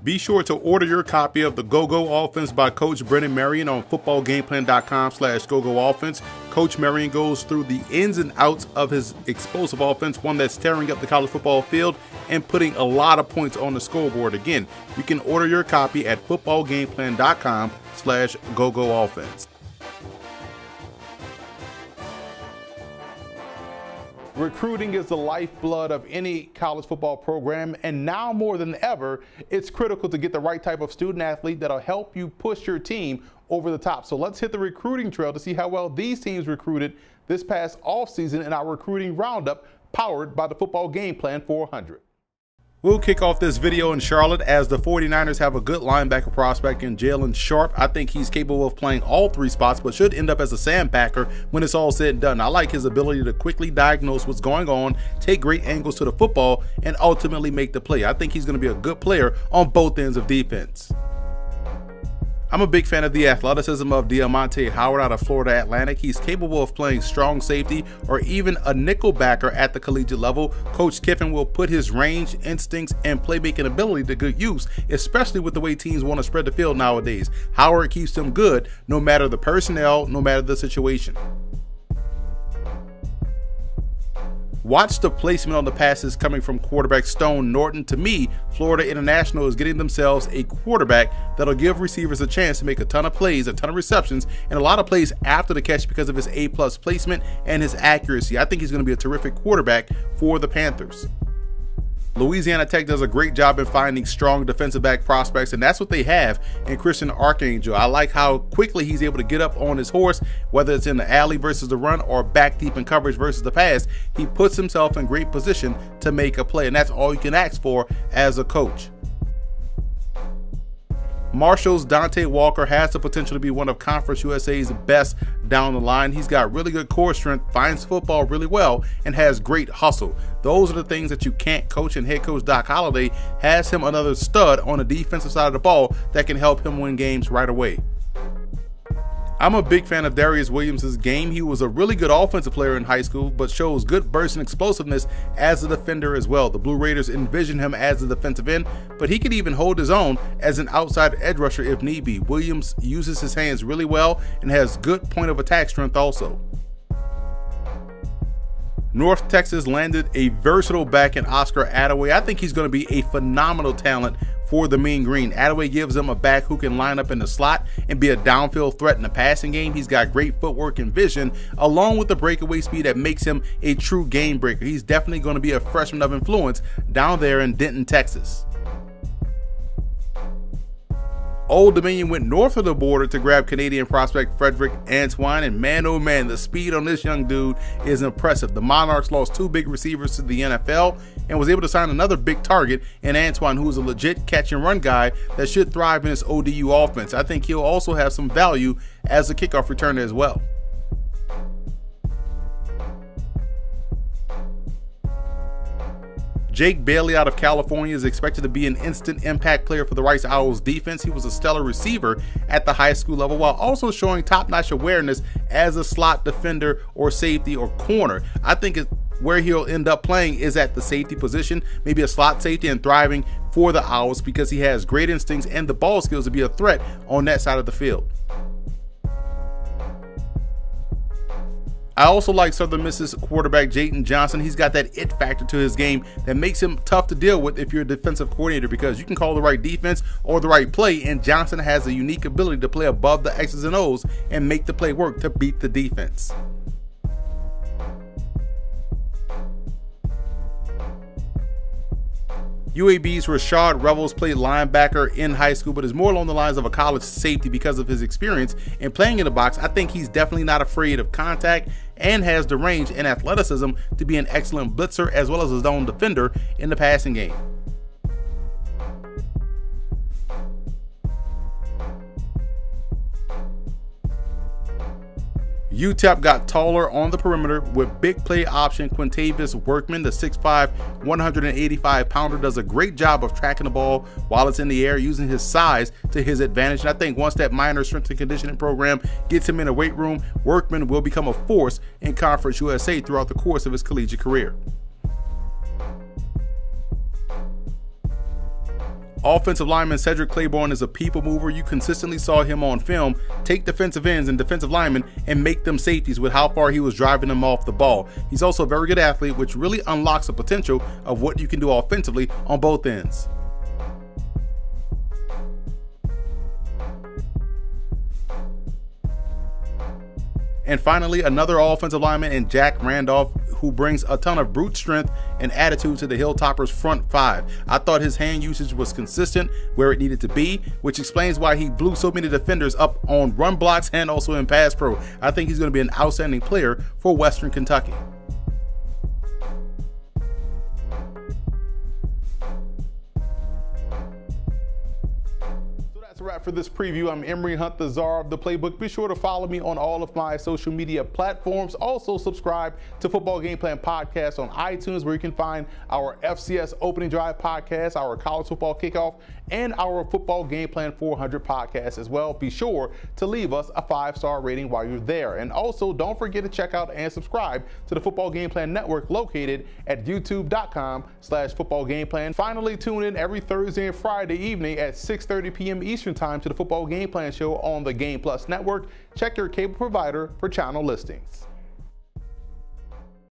Be sure to order your copy of the Go-Go Offense by Coach Brennan Marion on footballgameplan.com/GoGoOffense. Coach Marion goes through the ins and outs of his explosive offense, one that's tearing up the college football field and putting a lot of points on the scoreboard. Again, you can order your copy at footballgameplan.com/GoGoOffense. Recruiting is the lifeblood of any college football program, and now more than ever, it's critical to get the right type of student athlete that'll help you push your team over the top. So let's hit the recruiting trail to see how well these teams recruited this past offseason in our recruiting roundup, powered by the Football Game Plan 400. We'll kick off this video in Charlotte as the 49ers have a good linebacker prospect in Jalen Sharp. I think he's capable of playing all three spots, but should end up as a sandbacker when it's all said and done. I like his ability to quickly diagnose what's going on, take great angles to the football, and ultimately make the play. I think he's going to be a good player on both ends of defense. I'm a big fan of the athleticism of Diamante Howard out of Florida Atlantic. He's capable of playing strong safety or even a nickel backer at the collegiate level. Coach Kiffin will put his range, instincts, and playmaking ability to good use, especially with the way teams want to spread the field nowadays. Howard keeps them good no matter the personnel, no matter the situation. Watch the placement on the passes coming from quarterback Stone Norton. To me, Florida International is getting themselves a quarterback that'll give receivers a chance to make a ton of plays, a ton of receptions, and a lot of plays after the catch because of his A+ placement and his accuracy. I think he's going to be a terrific quarterback for the Panthers. Louisiana Tech does a great job in finding strong defensive back prospects, and that's what they have in Christian Archangel. I like how quickly he's able to get up on his horse, whether it's in the alley versus the run or back deep in coverage versus the pass. He puts himself in great position to make a play, and that's all you can ask for as a coach. Marshall's Dante Walker has the potential to be one of Conference USA's best down the line. He's got really good core strength, finds football really well, and has great hustle. Those are the things that you can't coach, and head coach Doc Holliday has him another stud on the defensive side of the ball that can help him win games right away. I'm a big fan of Darius Williams' game. He was a really good offensive player in high school, but shows good burst and explosiveness as a defender as well. The Blue Raiders envision him as a defensive end, but he could even hold his own as an outside edge rusher if need be. Williams uses his hands really well and has good point of attack strength also. North Texas landed a versatile back in Oscar Attaway. I think he's going to be a phenomenal talent for the Mean Green. Attaway gives them a back who can line up in the slot and be a downfield threat in the passing game. He's got great footwork and vision, along with the breakaway speed that makes him a true game breaker. He's definitely going to be a freshman of influence down there in Denton, Texas. Old Dominion went north of the border to grab Canadian prospect Frederick Antoine, and man oh man, the speed on this young dude is impressive. The Monarchs lost two big receivers to the NFL and was able to sign another big target in Antoine, who is a legit catch and run guy that should thrive in his ODU offense. I think he'll also have some value as a kickoff returner as well. Jake Bailey out of California is expected to be an instant impact player for the Rice Owls defense. He was a stellar receiver at the high school level while also showing top-notch awareness as a slot defender or safety or corner. I think where he'll end up playing is at the safety position, maybe a slot safety, and thriving for the Owls because he has great instincts and the ball skills to be a threat on that side of the field. I also like Southern Miss's quarterback Jayden Johnson. He's got that it factor to his game that makes him tough to deal with if you're a defensive coordinator, because you can call the right defense or the right play, and Johnson has a unique ability to play above the X's and O's and make the play work to beat the defense. UAB's Rashad Revels played linebacker in high school, but is more along the lines of a college safety because of his experience in playing in the box. I think he's definitely not afraid of contact and has the range and athleticism to be an excellent blitzer as well as a zone defender in the passing game. UTEP got taller on the perimeter with big play option Quintavious Workman. The 6'5", 185-pounder does a great job of tracking the ball while it's in the air, using his size to his advantage. And I think once that minor strength and conditioning program gets him in a weight room, Workman will become a force in Conference USA throughout the course of his collegiate career. Offensive lineman Cedric Claiborne is a people mover. You consistently saw him on film take defensive ends and defensive linemen and make them safeties with how far he was driving them off the ball. He's also a very good athlete, which really unlocks the potential of what you can do offensively on both ends. And finally, another offensive lineman in Jack Randolph, who brings a ton of brute strength and attitude to the Hilltoppers' front five. I thought his hand usage was consistent where it needed to be, which explains why he blew so many defenders up on run blocks and also in pass pro. I think he's going to be an outstanding player for Western Kentucky. That's a wrap for this preview. I'm Emory Hunt, the czar of the playbook. Be sure to follow me on all of my social media platforms. Also subscribe to Football Game Plan Podcast on iTunes, where you can find our FCS Opening Drive podcast, our College Football Kickoff, and our Football Game Plan 400 podcast as well. Be sure to leave us a 5-star rating while you're there. And also don't forget to check out and subscribe to the Football Game Plan Network located at youtube.com/footballgameplan. Finally, tune in every Thursday and Friday evening at 6:30 p.m. Eastern Time to the Football Game Plan Show on the Game Plus Network. Check your cable provider for channel listings.